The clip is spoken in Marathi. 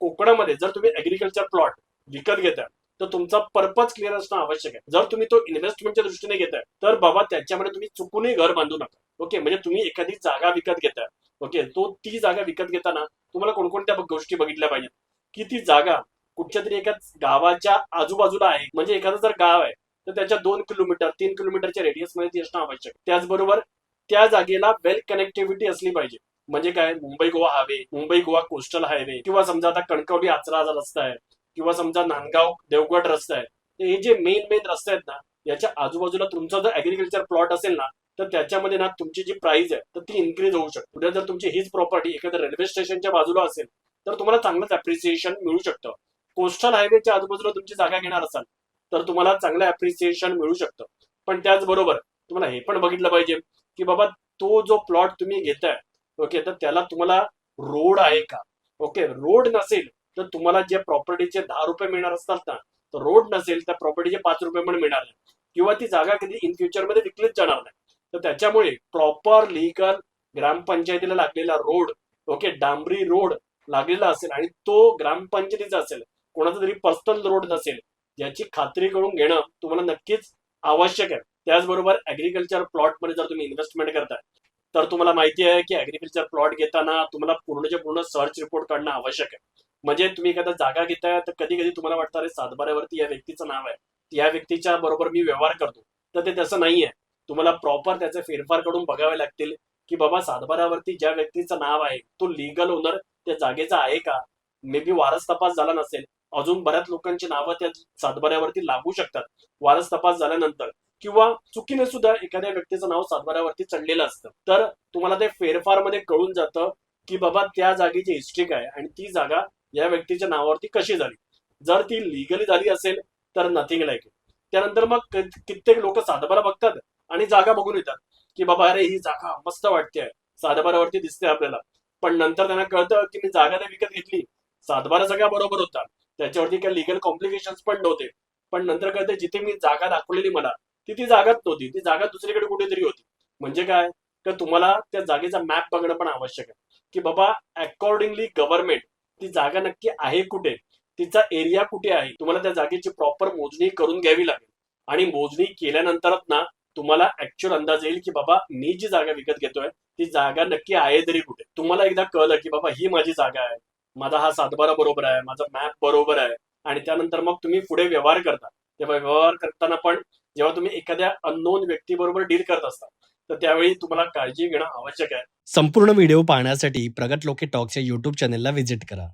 कोकणामध्ये जर तुम्ही ऍग्रिकल्चर प्लॉट विकत घेताय तर तुमचा पर्पज क्लिअर असणं आवश्यक आहे. जर तुम्ही तो इन्व्हेस्टमेंटच्या दृष्टीने घेताय तर बाबा त्याच्यामध्ये तुम्ही चुकूनही घर बांधू नका. ओके, म्हणजे तुम्ही एखादी जागा विकत घेताय. ओके, ती जागा विकत घेताना तुम्हाला कोणकोणत्या गोष्टी बघितल्या पाहिजेत की ती जागा कुठच्या तरी एका गावाच्या आजूबाजूला आहे. म्हणजे एखादं जर गाव आहे तर त्याच्या 2 किलोमीटर 3 किलोमीटरच्या रेडियस मध्ये ती असणं आवश्यक. त्याचबरोबर त्या जागेला वेल कनेक्टिव्हिटी असली पाहिजे. म्हणजे काय, Mumbai Goa highway, Mumbai Goa coastal highway, किंवा समजा आता कणकवली आचरा रस्ता आहे, किंवा समजा नांदगाव देवगड रस्ता आहे. तर हे जे मेन रस्ते आहेत ना, याच्या आजूबाजूला तुमचा जर ऍग्रिकल्चर प्लॉट असेल ना तर त्याच्यामध्ये ना तुमची जी प्राइस आहे तर ती इन्क्रीज होऊ शकते. उद्या जर तुमची हीच प्रॉपर्टी एखाद्या रेल्वे स्टेशनच्या बाजूला असेल तर तुम्हाला चांगलंच अप्रिसिएशन मिळू शकतं. कोस्टल हायवेच्या आजूबाजूला तुमची जागा घेणार असाल तर तुम्हाला चांगलं अप्रिसिएशन मिळू शकतं. पण त्याचबरोबर तुम्हाला हे पण बघितलं पाहिजे की बाबा तो जो प्लॉट तुम्ही घेताय, ओके, तर त्याला तुम्हाला रोड आहे का. ओके, रोड नसेल तर तुम्हाला जे प्रॉपर्टीचे 10 रुपये मिळणार असतात ना, तर रोड नसेल तर प्रॉपर्टीचे 5 रुपये पण मिळणार नाही, किंवा ती जागा कधी इन फ्युचर मध्ये विकलीच जाणार नाही. तर त्याच्यामुळे प्रॉपर लीगल ग्रामपंचायतीला लागलेला रोड, ओके, डांबरी रोड लागलेला असेल आणि तो ग्रामपंचायतीचा असेल, कोणाचा तरी पर्सनल रोड नसेल, याची खात्री करून घेणं तुम्हाला नक्कीच आवश्यक आहे. त्याचबरोबर ऍग्रिकल्चर प्लॉट मध्ये जर तुम्ही इन्व्हेस्टमेंट करताय तर तुम्हाला माहिती आहे की ऍग्रिकल्चर प्लॉट घेताना तुम्हाला पूर्णच्या पूर्ण सर्च रिपोर्ट काढणं आवश्यक आहे. म्हणजे तुम्ही एखादा जागा घेताय तर कधी कधी तुम्हाला वाटतं अरे सातबाऱ्यावरती या व्यक्तीचं नाव आहे, या व्यक्तीच्या बरोबर मी व्यवहार करतो. तर ते तसं नाहीये. तुम्हाला प्रॉपर त्याचे फेरफार करून बघावे लागतील की बाबा सातबाऱ्यावरती ज्या व्यक्तीचं नाव आहे तो लिगल ओनर त्या जागेचा आहे का. मे बी वारस तपास झाला नसेल, अजून बऱ्याच लोकांची नावं त्या सातबाऱ्यावरती लागू शकतात वारस तपास झाल्यानंतर, किंवा चुकीने सुद्धा एखाद्या व्यक्तीचं नाव सातबाऱ्यावरती चढलेलं असतं. तर तुम्हाला ते फेरफार मध्ये कळून जातं की बाबा त्या जागेची हिस्ट्री काय आणि ती जागा या व्यक्तीच्या नावावरती कशी झाली. जर ती लिगली झाली असेल तर नथिंग लाईक. त्यानंतर मग कित्येक लोक सातबारा बघतात आणि जागा बघून येतात की बाबा अरे ही जागा मस्त वाटते, सातबारावरती दिसते आपल्याला. पण नंतर त्यांना कळतं की मी जागा नाही विकत घेतली, सातबारा सगळ्या बरोबर होता, त्याच्यावरती काही लिगल कॉम्प्लिकेशन पण नव्हते. पण नंतर कळतं जिथे मी जागा दाखवलेली मला ती जागाच नव्हती, ती जागा दुसरीकडे कुठेतरी होती. म्हणजे काय, तर तुम्हाला त्या जागेचा मॅप बघणं पण आवश्यक आहे की बाबा अकॉर्डिंगली गव्हर्नमेंट ती जागा नक्की आहे कुठे, तिचा एरिया कुठे आहे. तुम्हाला त्या जागेची प्रॉपर मोजणी करून घ्यावी लागेल आणि मोजणी केल्यानंतरच ना तुम्हाला ऍक्च्युअल अंदाज येईल की बाबा मी जी जागा विकत घेतोय ती जागा नक्की आहे तरी कुठे. तुम्हाला एकदा कळलं की बाबा ही माझी जागा आहे, माझा हा सातबारा बरोबर आहे, माझा मॅप बरोबर आहे, आणि त्यानंतर मग तुम्ही पुढे व्यवहार करता. तेव्हा व्यवहार करताना पण जेव्हा तुम्ही एखाद्या अननोन व्यक्तीबरोबर डील करत असता तर त्यावेळी तुम्हाला काळजी घेणं आवश्यक आहे. संपूर्ण व्हिडिओ पाहण्यासाठी प्रगत लोके टॉक्सच्या यूट्यूब चॅनेलला व्हिजिट करा.